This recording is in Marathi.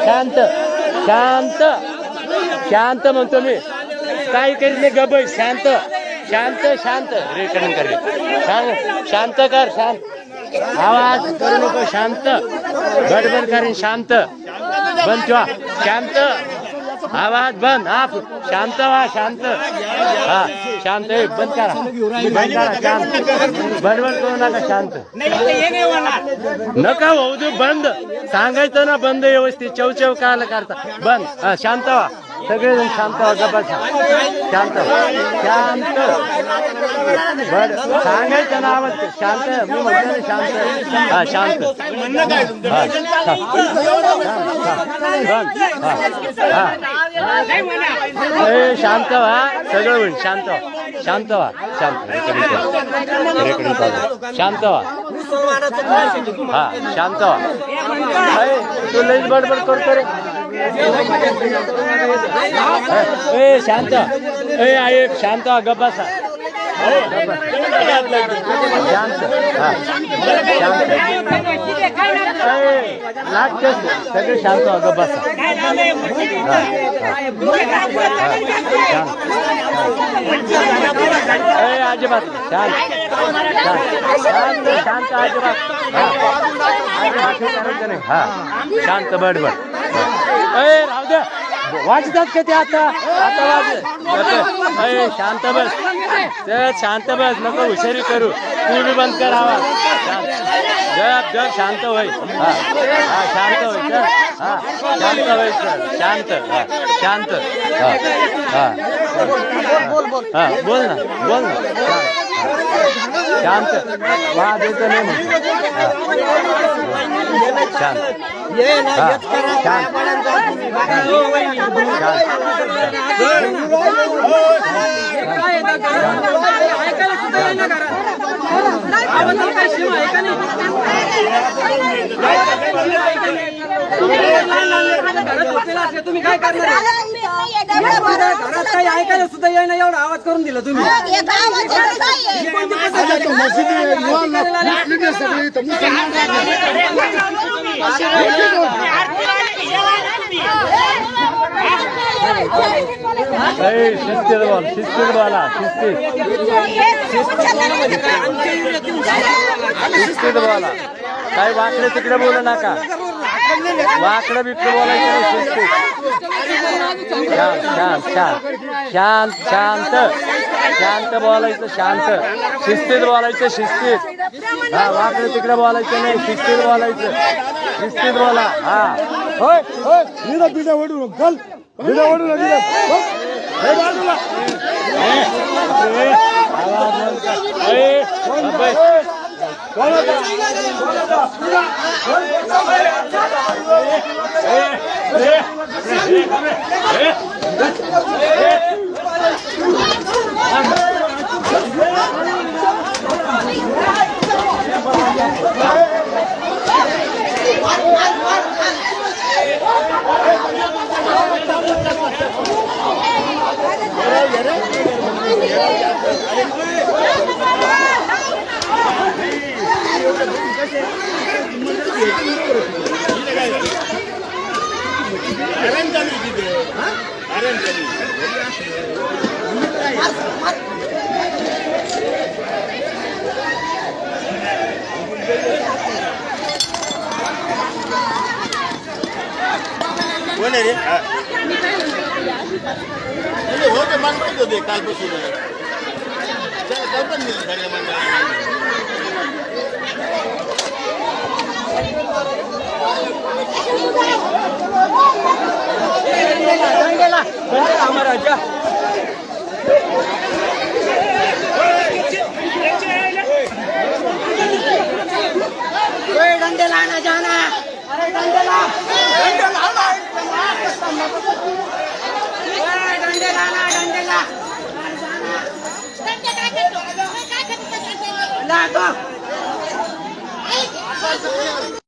शांत शांत शांत म्हणतो मी, काही करीत नाही, गबई शांत शांत शांत रेकॉर्डिंग कर, शांत कर, शांत आवाज करू नको, शांत गडबड करीन, शांत बंद ठेवा, शांत आवाज बंद, हा शांत व्हा, शांत हा शांत बंद करा, बंद करा, शांत बडबड करू नका, शांत नका होऊ दे, बंद सांगायचं ना, बंद व्यवस्थित, चवचव कायला करता, बंद हा शांत व्हा, सगळेजण शांत व्हा, गप्पा शांत शांत बड सांगायचं ना, आवाज शांत, मी म्हणतो ना शांत, हा शांत शांत व्हा, सगळं होईल, शांत व्हा, शांत व्हा, शांत रेकॉर्डिंग चालू, शांत व्हा, हा शांत व्हा, तू लईच बडबड करतो रे, ए शांत, ए आई शांत व्हा, गप्पा शांत हा शांत, लागते सगळे शांत व्हा, गप्पा अजिबात शांत शांत शांत, अजिबात करायचं नाही, हा शांत बडबड, राहू द्या, वाजतात का ते, आता आता वाज, शांत बस, शांत बस, नको हुशारी करू, तू बी बंद कर आवाज, गप गप शांत होय, हा हा शांत होय सर, हा शांत होय सर, शांत हा शांत, हा हा हा बोल ना, बोल ना, शांत वाद येतो नाही म्हणतो, शांत तुम्ही काय करणार, घरात काही ऐकायला सुद्धा येईना, एवढा आवाज करून दिला तुम्ही, शिस्तीत बोल, शिस्तीत बोला, शिस्तीत बोला, काही वाकडे तिकडे बोलू नका, वाकडं बिकडं बोलायचं, शांत शांत शांत शांत शांत बोलायचं, शांत शिस्तीत बोलायचं, शिस्तीत हा वाकडं तिकडे बोलायचं नाही, शिस्तीत बोलायचं, शिस्तीत बोला, हा होय होय, निदा बिडा वडू चल, बिडा वडू निदा होते मानतो ते कालपासून डंडे लाना जाना, अरे डंडे ला, डंडे लाना, डंडे ला, लागो